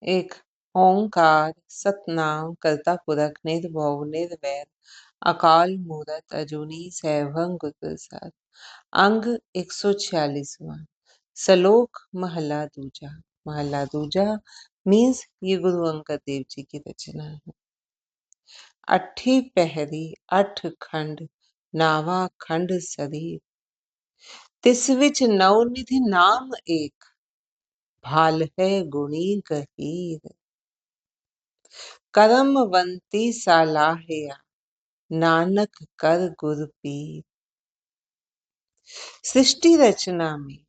एक ओंकार सतनाम करता पुरख निर्भव निर्वैर अकाल मूरत अजूनी सैभं गुर प्रसाद। अंग 146वां। सलोक महला दूजा। महला दूजा मीन्स ये गुरु अंगद देव जी की रचना है। अठी पहरी अठ खंड नावा खंड शरीर तिस विच नवनिधि नाम एक भाल है गुणी गहीर। करमवंती सालाहिया नानक कर गुर पीर। सृष्टि रचना में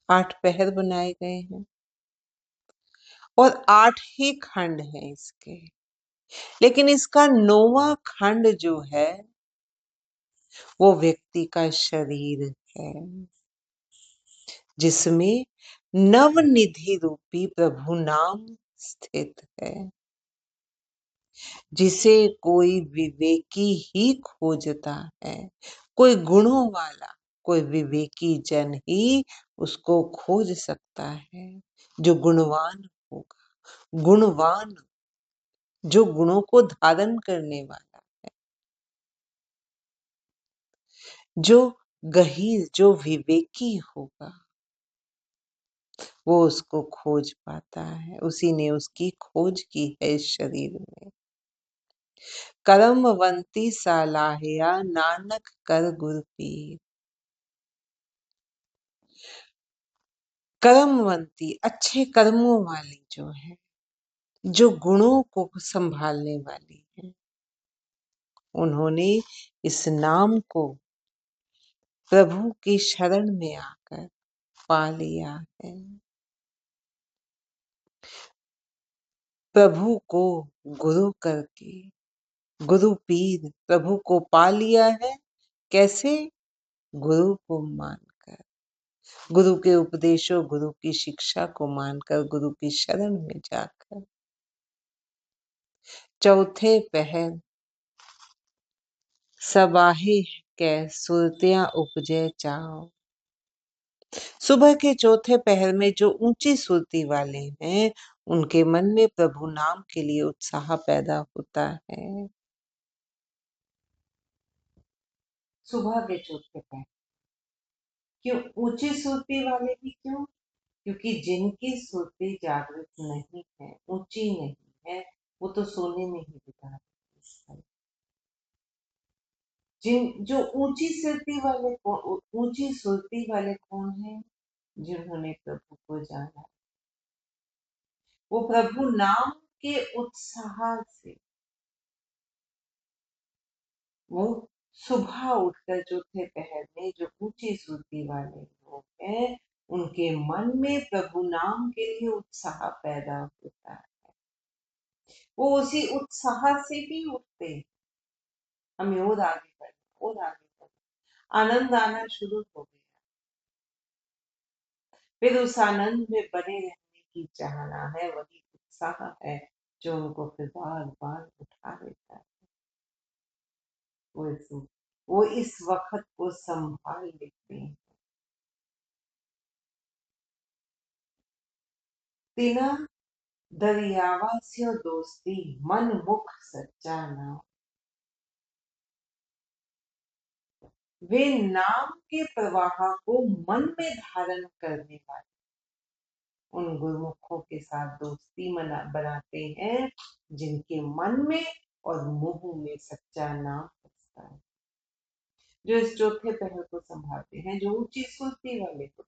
8 पहर बनाए गए हैं और 8 ही खंड हैं इसके, लेकिन इसका 9वां खंड जो है वो व्यक्ति का शरीर है, जिसमें नवनिधि रूपी प्रभु नाम स्थित है, जिसे कोई विवेकी ही खोजता है। कोई गुणों वाला, कोई विवेकी जन ही उसको खोज सकता है, जो गुणवान होगा, गुणवान, जो गुणों को धारण करने वाला, जो गहीर, जो विवेकी होगा, वो उसको खोज पाता है। उसी ने उसकी खोज की है इस शरीर में। करमवंती सालाहिया नानक कर गुर पीर। कर्मवंती, अच्छे कर्मों वाली जो है, जो गुणों को संभालने वाली है, उन्होंने इस नाम को प्रभु की शरण में आकर पा लिया है। प्रभु को गुरु करके, गुरु पीर, प्रभु को पा लिया है। कैसे? गुरु को मानकर, गुरु के उपदेशों, गुरु की शिक्षा को मानकर, गुरु की शरण में जाकर। चौथे पहर सबाहे कै सुरतियां उपजे चाओ। सुबह के चौथे पहर में जो ऊंची सुरती वाले हैं, उनके मन में प्रभु नाम के लिए उत्साह पैदा होता है। सुबह के चौथे पहर क्यों ऊंची सुरती वाले भी? क्यों? क्योंकि जिनकी सुरती जागृत नहीं है, ऊंची नहीं है, वो तो सोने में ही बिता। जिन जो ऊंची सुरती वाले, ऊंची सुरती वाले कौन है? जिन्होंने प्रभु को जाना, वो प्रभु नाम के उत्साह से, वो सुबह उठकर चौथे पहर में जो ऊंची सुरती वाले लोग हैं, उनके मन में प्रभु नाम के लिए उत्साह पैदा होता है। वो उसी उत्साह से भी उठते हैं। हमें और आगे बढ़ना, और आगे बढ़ना, आनंद आना शुरू हो गया। फिर उस आनंद में बने रहने की चाहना है, वही उत्साह है जो उनको फिर बार बार उठा देता है। वो इस वक्त को संभाल लेते हैं। तिना दरियावा से दोस्ती मन मुख सच्चा नाम। वे नाम के प्रवाह को मन में धारण करने वाले उन गुरुमुखों के साथ दोस्ती बनाते हैं, जिनके मन में और मुंह में सच्चा नाम बसता है, जो इस चौथे पहर को संभालते हैं, जो ऊंची सुरती वाले को।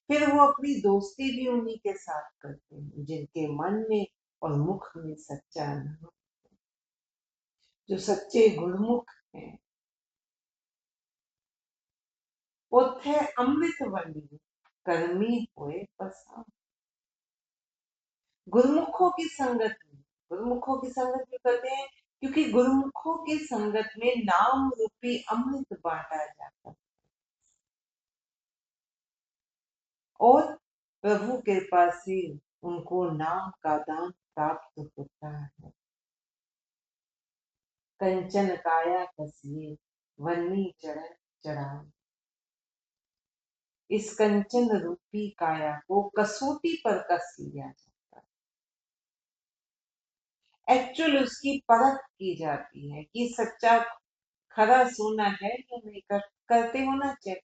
फिर वो अपनी दोस्ती भी उन्हीं के साथ करते हैं, जिनके मन में और मुख में सच्चा नाम, जो सच्चे गुणमुख हैं। उथे अमृत वली कर्मी हुए पसा। गुरुमुखों की संगत में, गुरुमुखों की संगत में करते हैं, क्योंकि गुरुमुखों की संगत में नाम रूपी अमृत बांटा जाता है और प्रभु कृपा से उनको नाम का दान प्राप्त होता है। कंचन काया कसिए वन्नी चढ़ चढ़ाए। इस कंचन रूपी काया को कसौटी पर कस लिया जाता है। एक्चुअल उसकी परख की जाती है कि सच्चा खरा सोना है या नहीं। करते हो ना चेक,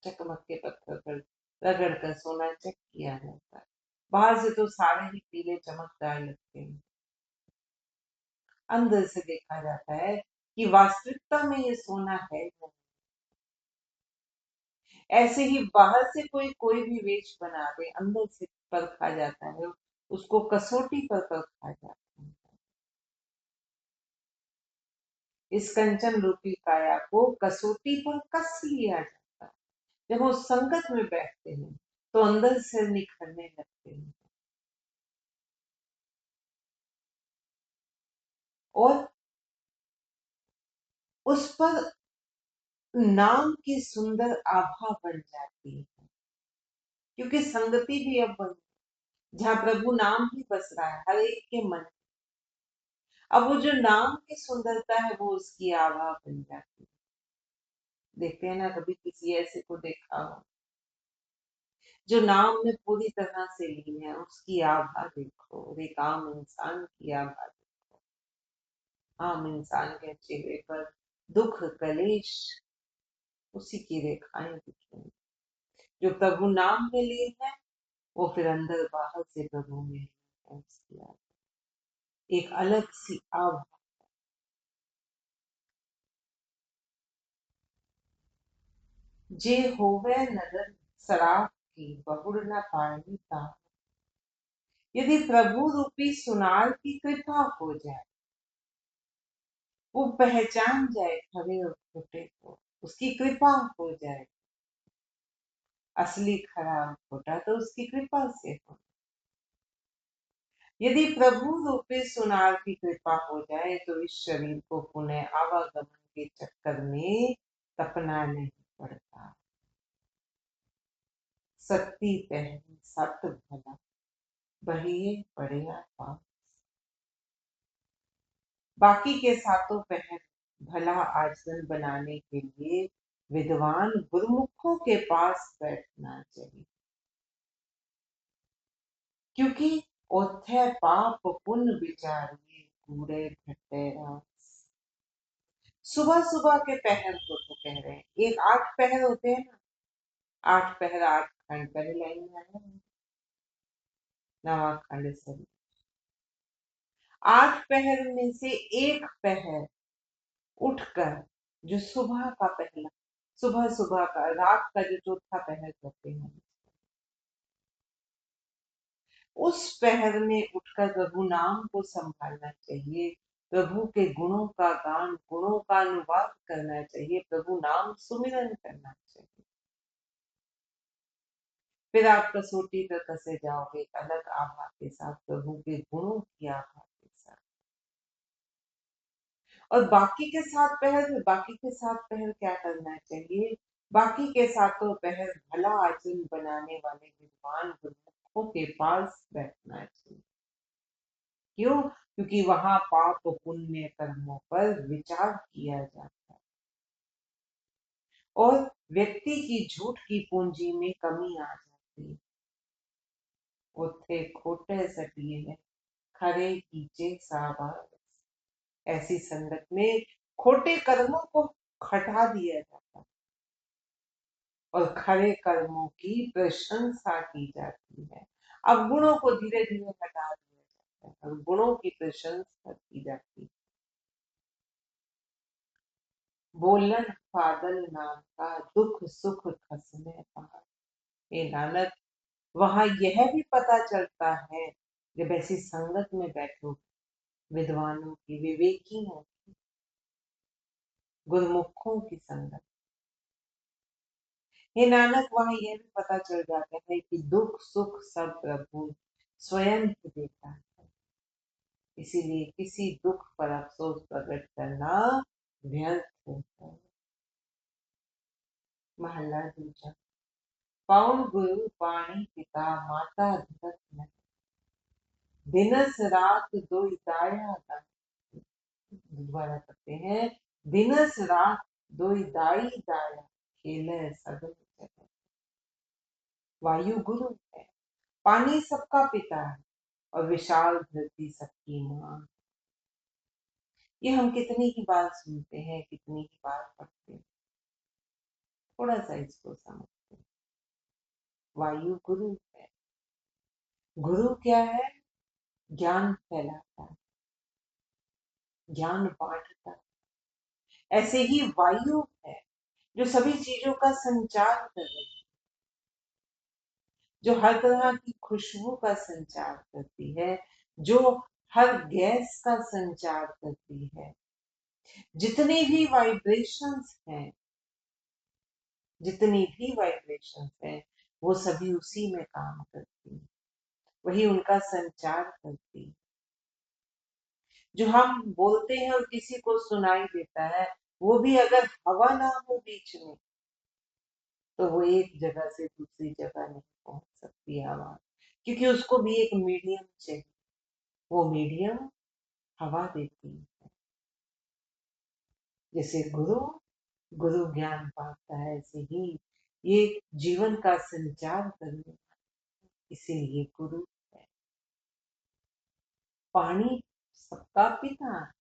चकमक के पत्थर पर रगड़ कर सोना चेक किया जाता है। बाहर से तो सारे ही पीले चमकदार लगते हैं, अंदर से देखा जाता है कि वास्तविकता में ये सोना है या नहीं। ऐसे ही बाहर से कोई भी वेश बना दे, अंदर से परखा जाता है, उसको कसौटी पर परखा जाता है। इस कंचन रूपी काया को कसौटी पर कस लिया जाता है। जब वो संगत में बैठते हैं तो अंदर से निखरने लगते हैं और उस पर नाम की सुंदर आभा बन जाती है, क्योंकि संगति भी अब बन, जहाँ प्रभु नाम ही बस रहा है हर एक के मन। अब वो जो नाम की सुंदरता है वो उसकी आभा बन जाती है। देखते हैं ना, कभी किसी ऐसे को देखा हो जो नाम में पूरी तरह से लीन है, उसकी आभा देखो। एक आम इंसान की आभा देखो। आम इंसान के चेहरे पर दुख कलेश उसी की रेखाएं दिखेंगी। जो प्रभु नाम में लीन है वो फिर अंदर बाहर से प्रभु में है। उसकी एक अलग सी आभा। जे होवे नगर सराफ की बहुड़ न पानी का। यदि प्रभु रूपी सुनार की कृपा हो जाए, वो पहचान जाए खरे और खोटे को, उसकी कृपा हो जाए। असली खरा और खोटा तो उसकी कृपा से हो। यदि प्रभु रूपी सुनार की कृपा हो जाए तो इस शरीर को पुनः आवागमन के चक्कर में तपना नहीं पड़ता। सत्ती पहली सत भला बहिए पड़ेगा पाप। बाकी के सातों पहर भला आचरण बनाने के लिए विद्वान गुरुमुखों के पास बैठना चाहिए, क्योंकि ओथे पाप पुण्य विचारिए कूड़े घटे रास। सुबह सुबह के पहर को तो कह रहे हैं, एक 8 पहर होते हैं ना, 8 पहर 8 खंड, पहले लाइन में आया नवा खंड से। 8 पहर में से एक पहर उठकर, जो सुबह का पहला, सुबह सुबह का, रात का जो चौथा पहर करते हैं, उस पहर में उठकर प्रभु नाम को संभालना चाहिए। प्रभु के गुणों का गान, गुणों का अनुवाद करना चाहिए। प्रभु नाम सुमिरन करना चाहिए। फिर आप कसौटी पर कसे जाओगे एक अलग आभा के साथ, प्रभु के गुणों की आभा के साथ। और बाकी के साथ पहर क्या करना चाहिए? बाकी के सातों पहर भला आचरण बनाने वाले विद्वान गुरुमुखों के पास बैठना चाहिए। क्यों? क्योंकि वहां पाप पुण्य कर्मों पर विचार किया जाता है और व्यक्ति की झूठ की पूंजी में कमी आ जाती है। उथे खोटे सटिए खरे कीचे साबास। ऐसी संगत में खोटे कर्मों को हटा दिया जाता है और खरे कर्मों की प्रशंसा की जाती है। अब गुणों को धीरे धीरे हटा दिया जाता है और गुणों की प्रशंसा की जाती है। बोलन फादल नाम का दुख सुख खसने पार। हे नानक, वहां यह भी पता चलता है जब ऐसी संगत में बैठो, विद्वानों की, विवेकियों की, गुरुमुखों की संगत। हे नानक, वहां यह भी पता चल जाता है कि दुख सुख सब प्रभु स्वयं ही देता है। इसीलिए किसी दुख पर अफसोस प्रकट करना व्यर्थ है। महला दूजा। पौन गुरु पाणी पिता माता धरत नहीं, दिनस रात दो दाया दाई। दोबारा करते हैं। दिनस रात दो दाई दाया खेले सगल जगत। वायु गुरु है, पानी सबका पिता है और विशाल धरती सबकी माँ। ये हम कितनी ही बार सुनते हैं, कितनी ही बार पढ़ते हैं। थोड़ा सा इसको समझते हैं। वायु गुरु है। गुरु क्या है? ज्ञान फैलाता है, ज्ञान बांटता है। ऐसे ही वायु है जो सभी चीजों का संचार कर रही है, जो हर तरह की खुशबू का संचार करती है, जो हर गैस का संचार करती है। जितने भी वाइब्रेशंस हैं, जितनी भी वाइब्रेशंस हैं, वो सभी उसी में काम करती है, वही उनका संचार करती है। जो हम बोलते हैं और किसी को सुनाई देता है, वो भी अगर हवा ना हो बीच में, तो वो एक जगह से दूसरी जगह नहीं पहुंच सकती आवाज, क्योंकि उसको भी एक मीडियम चाहिए। वो मीडियम हवा देती है। जैसे गुरु गुरु ज्ञान पाता है, ऐसे ही ये जीवन का संचार करने वाला, इसीलिए गुरु है। पानी सबका पिता है,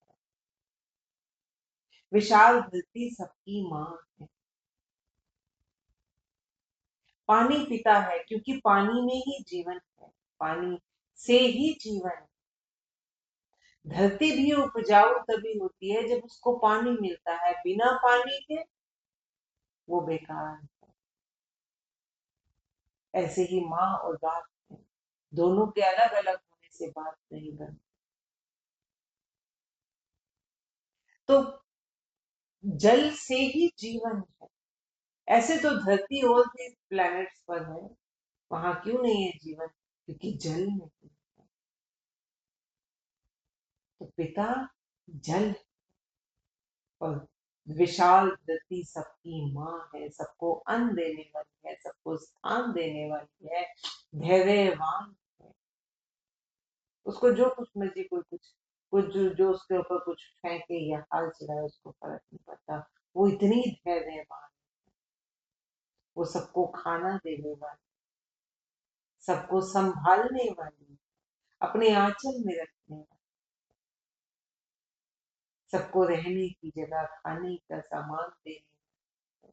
विशाल धरती सबकी माँ है। पानी पिता है क्योंकि पानी में ही जीवन है, पानी से ही जीवन है। धरती भी उपजाऊ तभी होती है जब उसको पानी मिलता है, बिना पानी के वो बेकार है। ऐसे ही माँ और बाप है, दोनों के अलग अलग होने से बात नहीं बनती। तो जल से ही जीवन है। ऐसे तो धरती और भी प्लैनेट्स पर है, वहां क्यों नहीं है जीवन? क्योंकि जल नहीं है। तो पिता जल और विशाल धरती सबकी माँ है, सबको अन्न देने वाली है, सबको स्थान देने वाली है, धैर्यवान है। उसको जो कुछ मर्जी, कोई कुछ जो उसके ऊपर कुछ फेंके या हाल चलाए, उसको फर्क नहीं पड़ता। वो इतनी धैर्यवान, वो सबको खाना देने वाली, सबको संभालने वाली, अपने आंचल में रखने वाली, सबको रहने की जगह, खाने का सामान देने,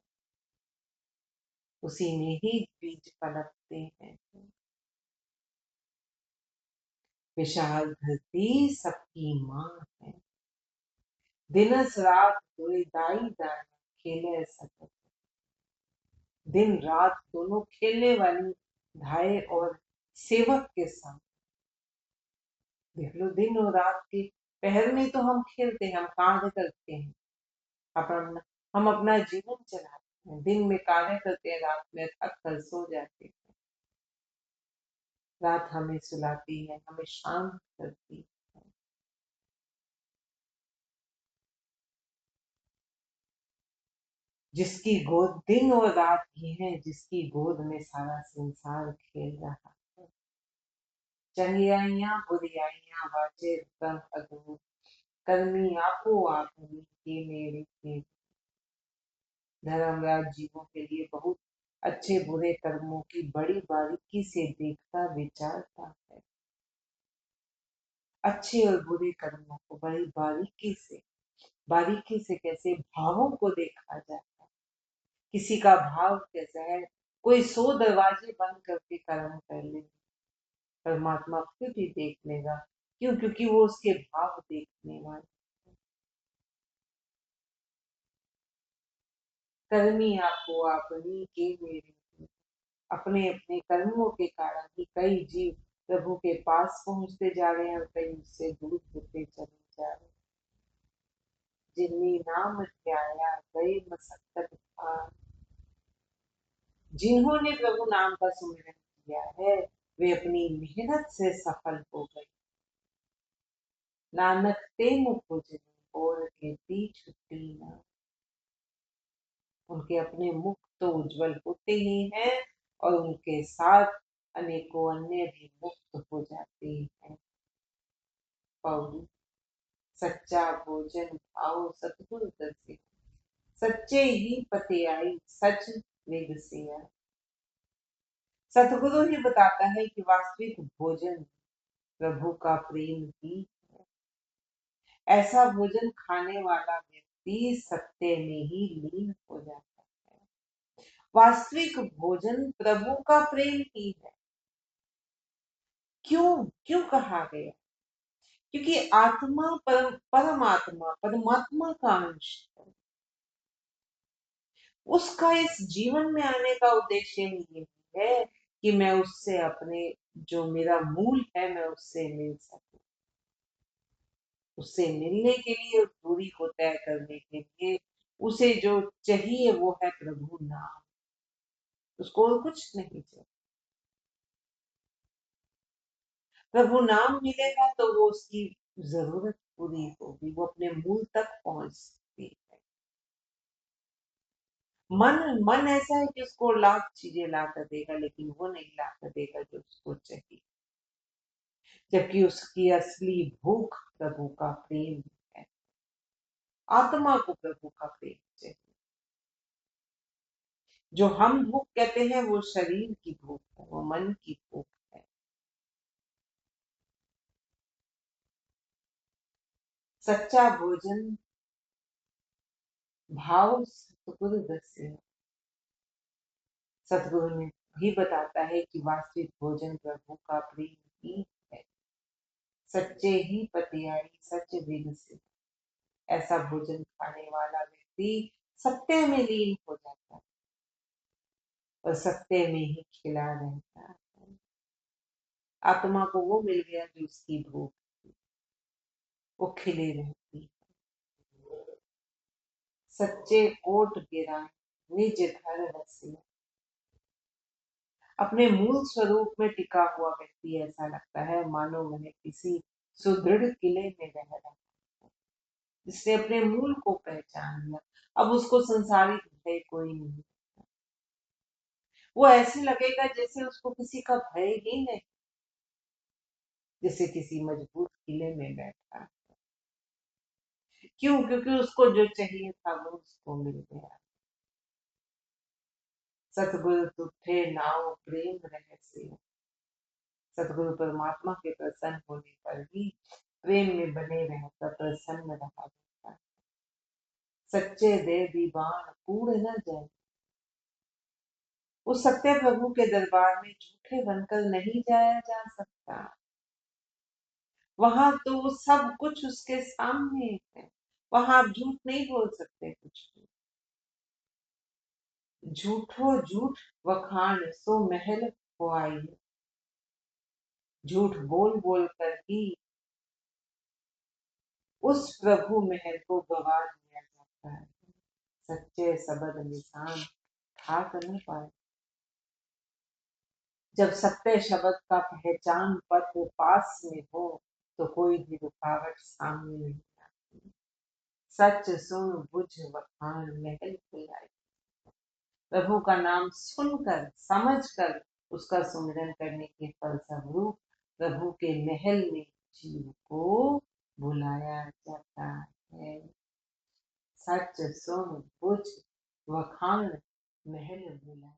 उसी में ही बीज पनपते हैं। विशाल धरती सबकी माँ है, दिनस रात दोई दाई दाई खेले सतत। दिन रात दोनों खेलने वाली धाए और सेवक के साथ। देख लो, दिन और रात के पहर में तो हम खेलते हैं, हम कार्य करते हैं, अपना हम अपना जीवन चलाते हैं, दिन में कार्य करते हैं, रात में थक कर सो जाते हैं। रात हमें सुलाती है, हमें शांत करती है। जिसकी गोद दिन और रात की है, जिसकी गोद में सारा संसार खेल रहा है। चंगियाइयां बुरियाइयां वाचे तम अगु, कर्मी आपो आपनी के मेरे के। धर्मराज जीवों के लिए बहुत अच्छे बुरे कर्मों की बड़ी बारीकी से देखता विचारता है। अच्छे और बुरे कर्मों को बड़ी बारीकी से कैसे भावों को देखा जाता है, किसी का भाव कैसा है। कोई 100 दरवाजे बंद करके कर्म कर ले, परमात्मा फिर भी देख लेगा। क्यों? क्योंकि वो उसके भाव देखने वाले। कर्मी आपको आपनी के मेरे, अपने अपने कर्मों के कारण ही कई जीव प्रभु के पास पहुंचते जा रहे हैं और कई उससे दूर होते चले जा रहे हैं। जिन्हें नाम ध्याया गए मसक्कत भार, जिन्होंने प्रभु नाम का सुमिरन किया है, वे अपनी मेहनत से सफल हो गए। नानक ते मुख उजले और कहती छुट्टी ना। उनके अपने मुख तो उज्जवल होते ही हैं और उनके साथ अनेकों अन्य भी मुक्त हो जाते हैं। पौड़ी, सच्चा भोजन खाओ सतगुरु दसे, सच्चे ही पते आई सच वेद से आई। सतगुरु ही बताता है कि वास्तविक भोजन प्रभु का प्रेम ही है। ऐसा भोजन खाने वाला व्यक्ति सत्य में ही लीन हो जाता है। वास्तविक भोजन प्रभु का प्रेम ही है। क्यों क्यों कहा गया? क्योंकि आत्मा परमात्मा परमात्मा का अंश है। उसका इस जीवन में आने का उद्देश्य ही ये है कि मैं उससे अपने जो मेरा मूल है मैं उससे मिल सकूं। उससे मिलने के लिए, उस दूरी को तय करने के लिए उसे जो चाहिए वो है प्रभु नाम। उसको और कुछ नहीं चाहिए। प्रभु नाम मिलेगा तो वो उसकी जरूरत पूरी होगी, वो अपने मूल तक पहुंच सकती है। मन मन ऐसा है कि उसको लाख चीजें ला कर देगा, लेकिन वो नहीं ला कर देगा जो उसको चाहिए। जबकि उसकी असली भूख प्रभु का प्रेम है। आत्मा को प्रभु का प्रेम चाहिए। जो हम भूख कहते हैं वो शरीर की भूख है, वो मन की भूख है। सच्चा भोजन भाव सतगुरु दस्य। सतगुरु ने भी बताता है कि वास्तविक भोजन प्रभु का प्रेम ही है। सच्चे ही पतियाई सच विद से। ऐसा भोजन खाने वाला व्यक्ति सत्य में लीन हो जाता है और सत्य में ही खिला रहता है। आत्मा को वो मिल गया जो उसकी भूख थी, वो खिले रहती है। सच्चे ओट गिरा निज धर रसिया। अपने मूल स्वरूप में टिका हुआ व्यक्ति ऐसा लगता है मानो वह किसी सुदृढ़ किले में रह रहा है, जिसने अपने मूल को पहचान लिया। अब उसको संसारिक भय कोई नहीं। वो ऐसे लगेगा जैसे उसको किसी का भय ही नहीं, जैसे किसी मजबूत किले में बैठा। क्यों? क्योंकि उसको जो चाहिए था वो उसको मिल गया। सतगुरु तुठे नाव प्रेम रहस्य। सतगुरु परमात्मा के प्रसन्न होने पर भी प्रेम में बने रहकर प्रसन्न रहा जाता है। सच्चे दे दीवान कूड़ न जाए। उस सत्य प्रभु के दरबार में झूठे बनकर नहीं जाया जा सकता। वहां तो सब कुछ उसके सामने है। वहां आप झूठ नहीं बोल सकते कुछ भी। झूठो झूठ वखाण सो महल हो आई। झूठ बोल बोल कर ही उस प्रभु महल को गवा दिया जाता है। सच्चे सबद निशान ठाक न पाए। जब सत्य शब्द का पहचान पत्र पास में हो तो कोई भी रुकावट सामने नहीं आती। सच सुन बुझ वखाण महल खुलाई। प्रभु का नाम सुनकर समझकर उसका सुमिरन करने के फलस्वरूप प्रभु के महल में जीव को बुलाया जाता है। सच सुन बुझ वखाण महल बुलाया।